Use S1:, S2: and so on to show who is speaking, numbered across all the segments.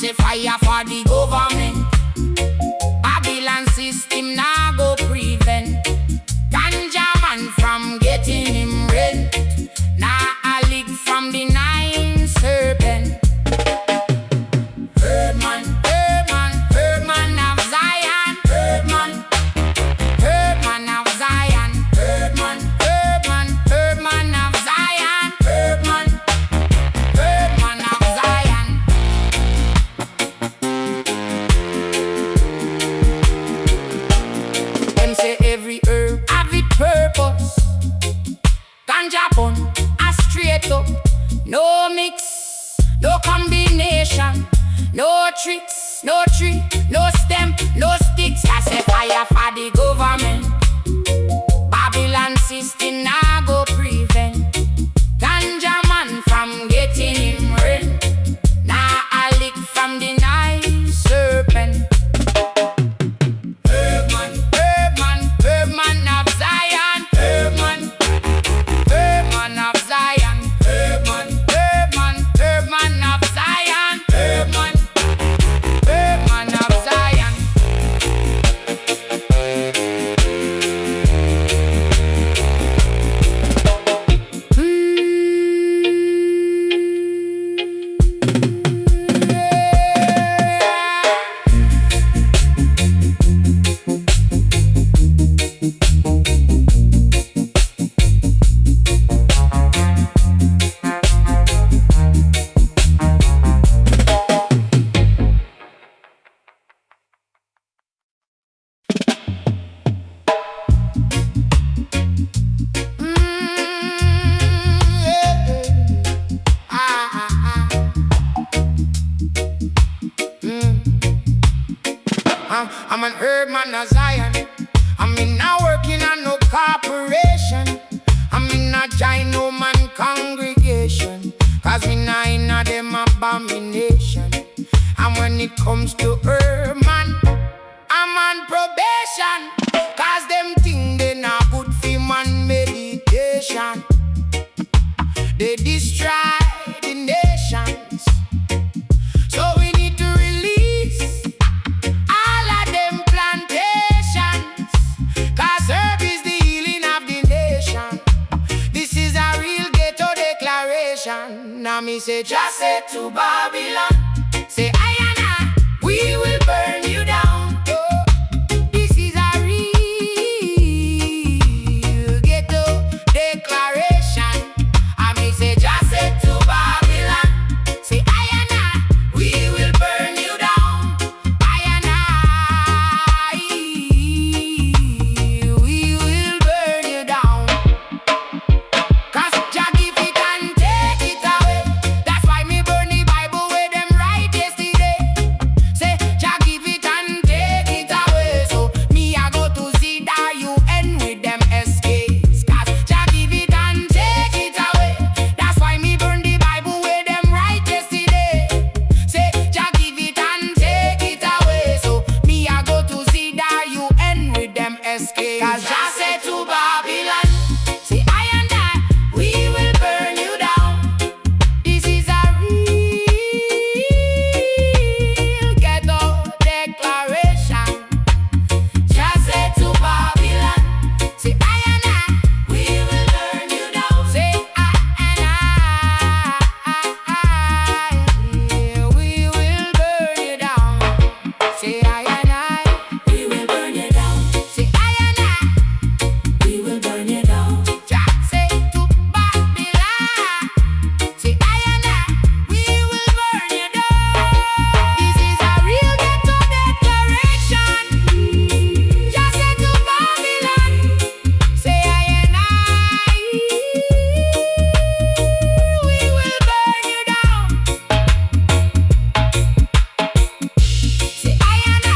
S1: say fire for the government. Babylon system now go prevent ganja man from getting him rent. Now a lick from the nine serpent. Herbman, Herbman, Herbman of Zion. Herbman, Herbman of Zion. Herbman, Herbman, Herbman of Zion. Herbman, Herbman of Zion. Them say every herb have its purpose. Ganja bun, a straight up. No mix, no combination. No tricks, no tree, no stem, no sticks. I say fire for the government. Babylon system now go prevent ganja man from getting him rent. Now a lick from the nice serpent. Herbman, Herbman, Herbman of Zion. Herbman, Herbman of Zion. Herbman, Herbman, Herbman of Zion. Herbman, Herbman of Zion. I'm an Herbman of Zion. I'm in now working on no corporation. I'm in a giant no man congregation. Cause me nah in a them abomination. And when it comes to Herbman, I'm on probation. Cause them thing they not good for man meditation. They destroy the nations. So we need to release all of them plantations. Cause herb is the healing of the nation. This is a real ghetto declaration. Now me say just say to Babylon, say I and I, we will burn you down. Oh, this is a real ghetto declaration. I me say just say to Babylon, say I and I, we will burn you down. I and I, we will burn you down. Cause Jah give it and take it away. That's why me burn the Bible where them write yesterday. Say Jah give it and take it away. So me I go to ZWN with them SKs. Cause Jah give it and take it away. That's why me burn the Bible where them write yesterday. Say Jah give it and take it away. So me I go to ZWN with them SKs. Cause Jah said to Babylon, say I and I, we will burn you down. This is a real ghetto declaration. Jah said to Babylon, say I and I, we will burn you down. Say I and I, we will burn you down. Say I and I, we will burn you down. Say I and I, we will burn you down. Jah say to Babylon, say I and I, we will burn you down. This is a real ghetto declaration. Jah say to Babylon, say I and I, we will burn you down. Say I and I,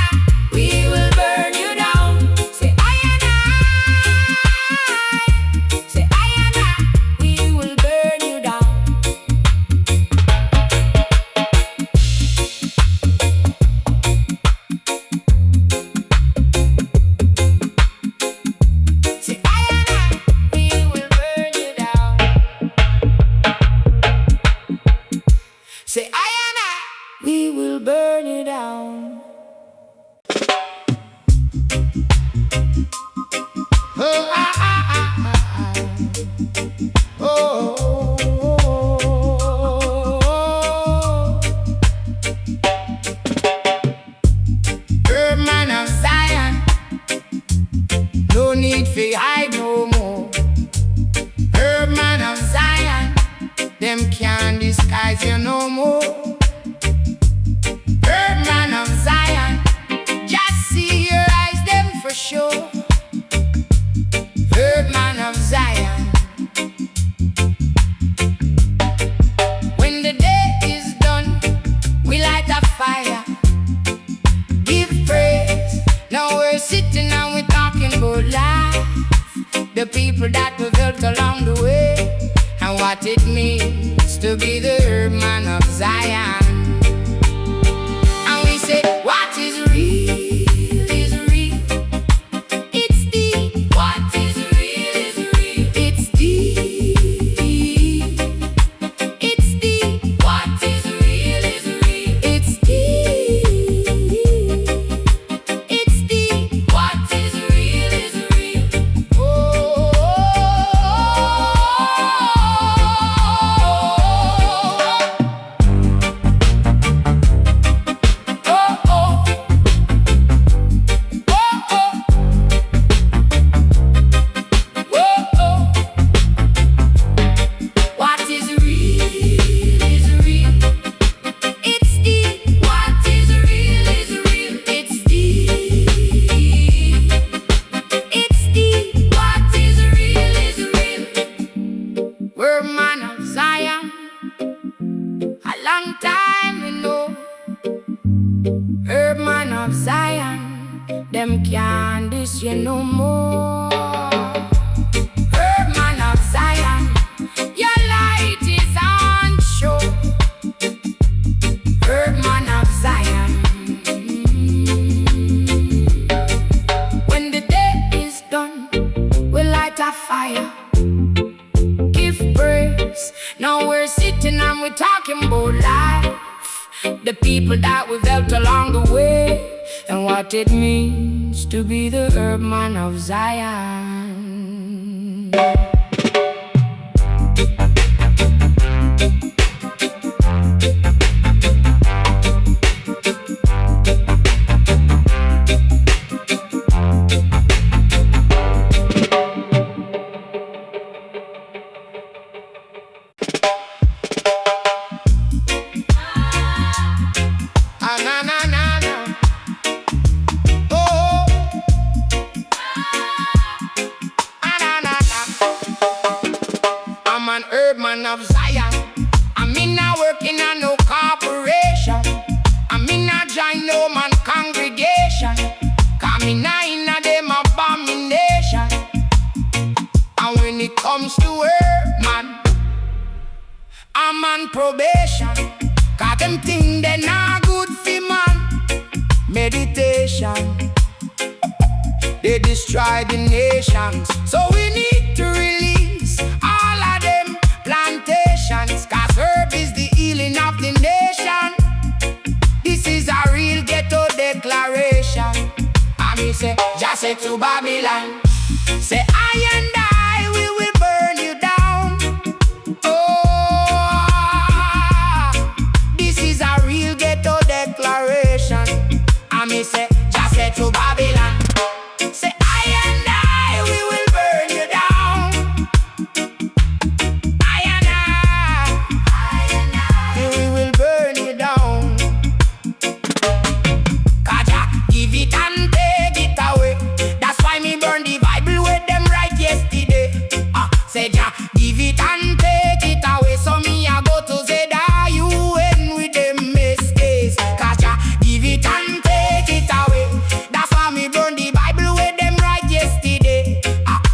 S1: fi hide no more. Herbman of Zion, them can't disguise you no more. Herbman of Zion, just see your eyes them for sure. Herbman of Zion, when the day is done, we light a fire, give praise. Now we're sitting and we're talking about life, the people that we've helped along the way, and what it means to be the Herbman of Zion. And we say, what is real is real. It's deep. What is real is real. It's deep. It's deep. What is real is real. It's deep. It's deep. What is real is real. Oh, what is real is real. It's deep. What is real is real. It's deep. It's deep. What is real is real. We're man of Zion, a long time we know. Herbman of Zion, them can't diss you no more. Herbman of Zion, your light is on show. Herbman of Zion, when the day is done, we light a fire, give praise. Now we're sitting and we're talking about life, the people that we've helped along the way, and what it means to be the Herbman of Zion. Na na na na. Oh, na na na. I'm an Herbman of Zion. I'm in a working on no corporation. I'm in a join no man congregation. Coming in a them abomination. And when it comes to Herbman, I'm on probation. Cause them think they not good for man. Meditation, they destroy the nations. So we need to release all of them plantations. Cause herb is the healing of the nation. This is a real ghetto declaration. And me say, just say to Babylon, say I and I, we will burn you down. Oh, this is a real ghetto declaration. And me say, just say to Babylon, say I and I, we will burn you down. I and I, we will burn you down. Kaja, give it and take it away. That's why me burn the Bible with them right yesterday. Say ja, give it and take it away. So me I go to Zeda, you and with them mistakes. Kaja, give it and take it away. That's why me burn the Bible with them right yesterday.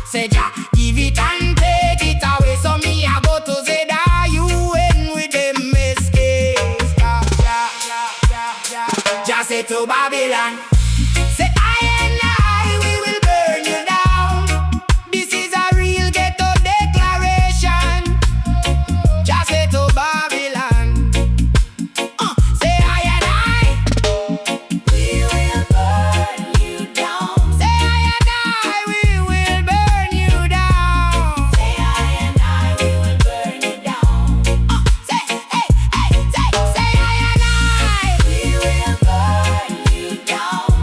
S1: Say ja, give it and take it away. So me I go to Zeda, you and with them mistakes. Just say to Babylon, say I and I, we will burn you down. This is a real ghetto declaration. Just say to Babylon, say I and I, we will burn you down. Say I and I, we will burn you down. Say I and I, we will burn you down. Say, hey, hey, say I and I, we will burn you down.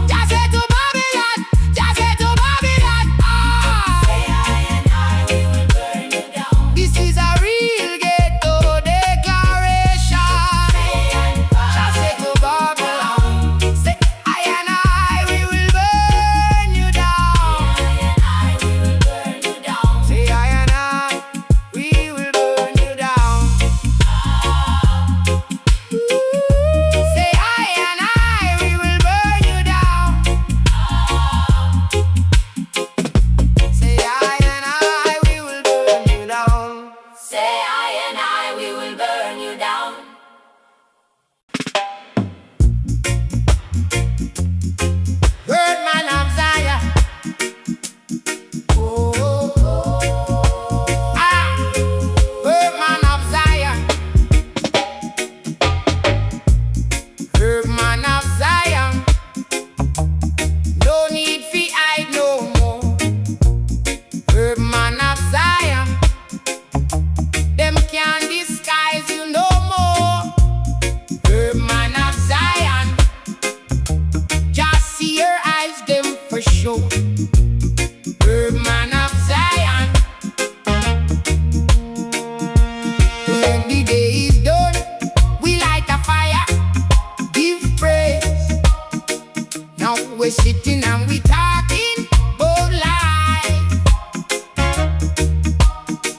S1: we're sitting and we talking about life.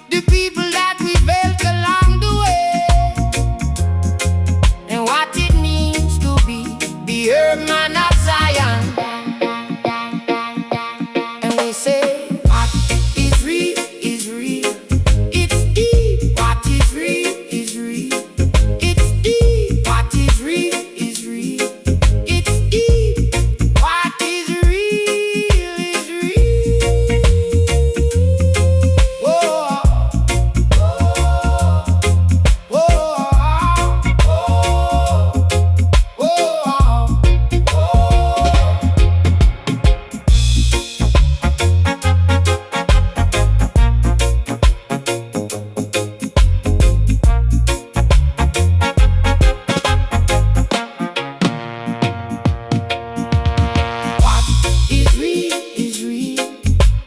S1: The people that we built along the way, and what it means to be the Herbman of Zion. And we say, what is real is real. It's deep. What is real is real. It's deep. What is real is real. It's deep. What is real is real. Whoa. Whoa. Whoa. Whoa. Whoa. What is real is real.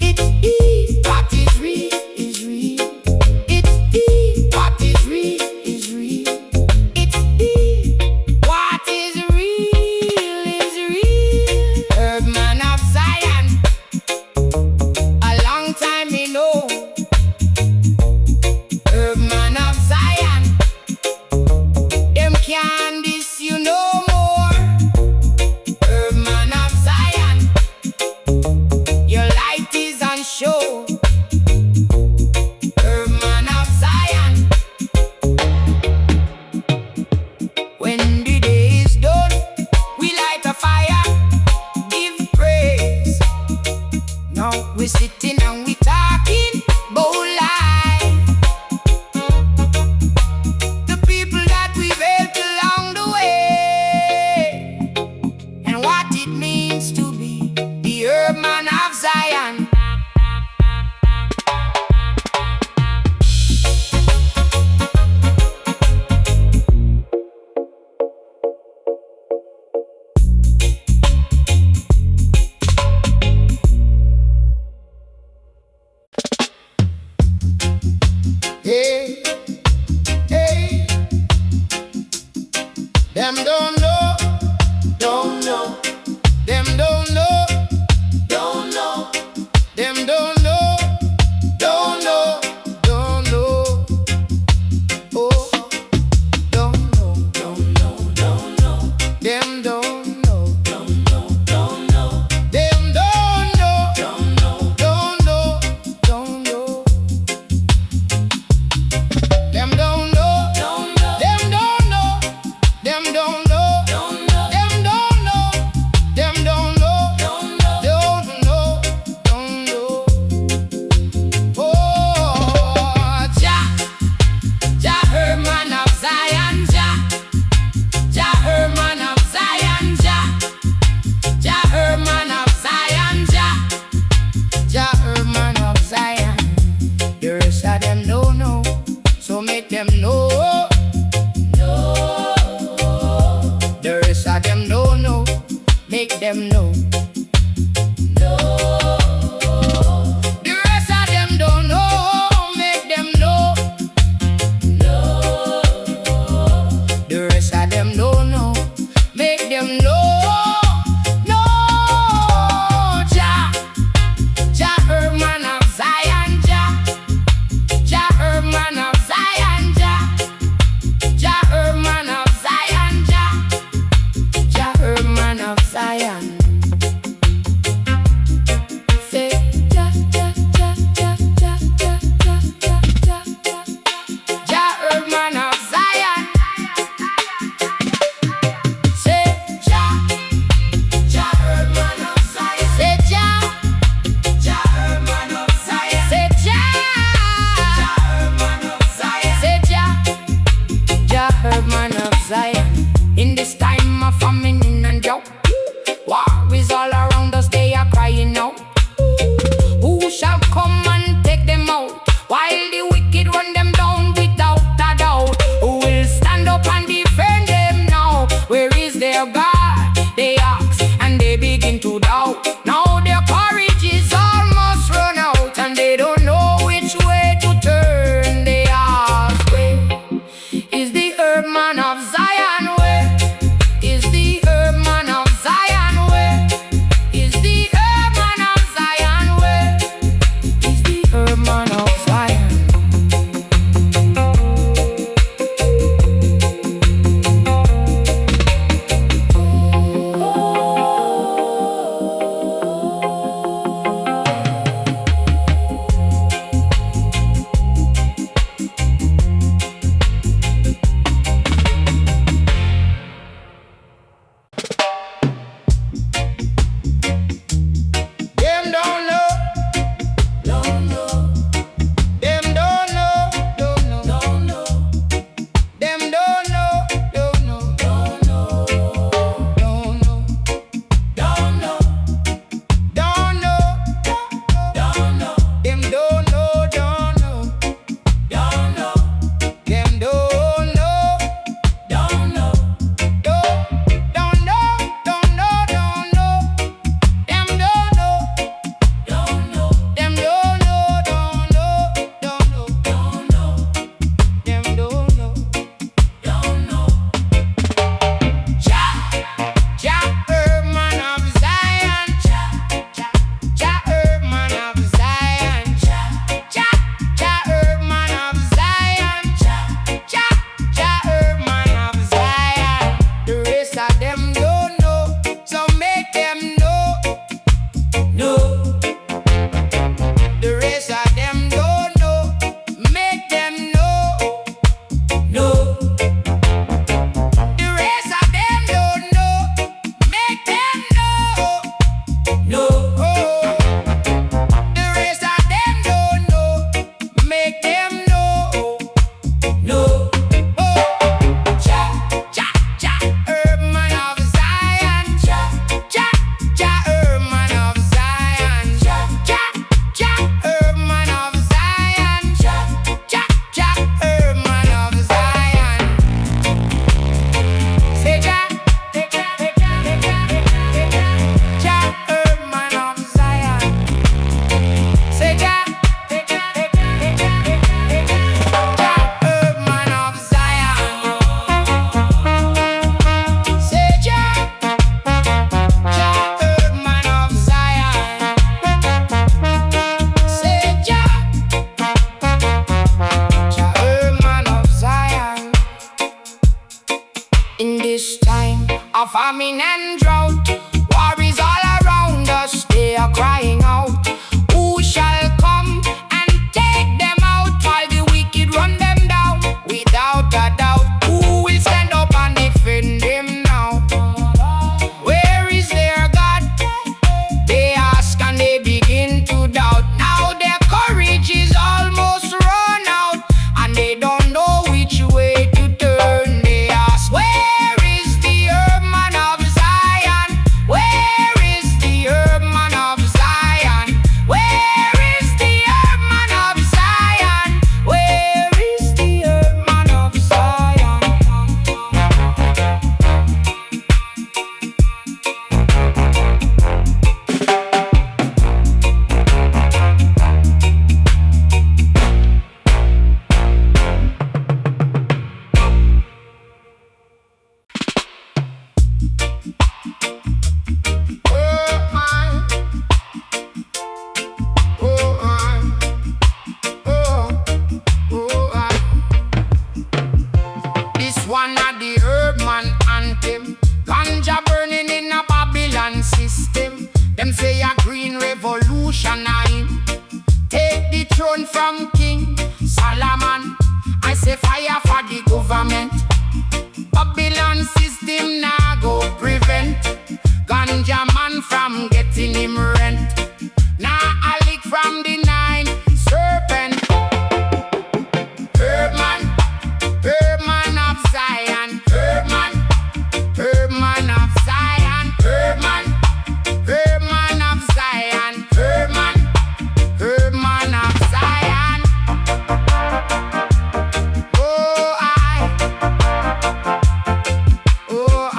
S1: It's deep. What is real is real. It's deep. What is real is real. It's deep. What is real is real. Herbman of Zion. A long time me know. Herbman of Zion. Them can't diss you no more. Herbman of Zion. Your light is on show. Herbman of Zion. When the day is done, we light a fire, give praise. Now we're sitting and we talking about life. The people that we built along the way, and what it means to be the Herbman of Zion. Hey, hey, them don't know, don't know, them don't know, don't know, them don't know, don't know, don't know, oh, don't know, don't know, don't know, them don't know, don't know, don't know, them don't know, don't know, don't know, don't know. Them don't know, them don't know, them don't know, them don't know, them don't know, don't know, don't know. Oh, Jah Herbman of Zion, Jah Herbman of Zion, Jah Herbman of Zion, Jah Herbman of Zion. The rest of them don't know. So make them know. No. The rest of them don't know. Make them know. No. The rest of them don't know. Make them know. No. The rest of them don't know. Make them know. No. Jah Herbman of Zion, Jah Herbman of Zion, Jah Herbman of Zion, Jah Herbman of Zion. Say Jah Herbman of Zion. Say Jah Herbman of Zion. Say Jah Herbman of Zion. Say Jah Herbman of Zion. In this time of famine and drought, war is all around us, they are crying out. Who shall come and take them out, while the wicked run them down without a doubt? Who will stand up and defend them now? Where is their God? They ask and they begin to doubt. Now their courage is almost run out, and they don't know which way to turn. They ask, where is the Herbman of Zion? Where is the Herbman of Zion? Where famine and drought. War is all around us, they are crying out. Who shall come and take them out while the wicked run them down? Without a doubt, who will stand up and defend them now? Where is their God? They ask and they begin to doubt. Now their courage is almost run out, and they don't know which way to turn. They ask, where is the Herbman of Zion? Where is the Herbman of Zion? Where is the Herbman of Zion? Where is the Herbman of Zion? This one of the Herbman anthem, ganja burning in a Babylon system. Them say a green revolution I him take the throne from King Solomon. I say fire for the government. Babylon system now go prevent ganja man from getting him rent. Now I lick from the 9 serpent. Herbman, Herbman of Zion. Herbman, Herbman of Zion. Herbman, Herbman of Zion. Herbman, Herbman of Zion. Oh I, oh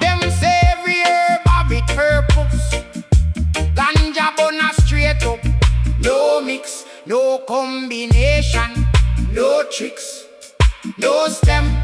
S1: Them say every herb have its purpose. Ganja bun straight up, no mix, no combination, no tricks, no stem,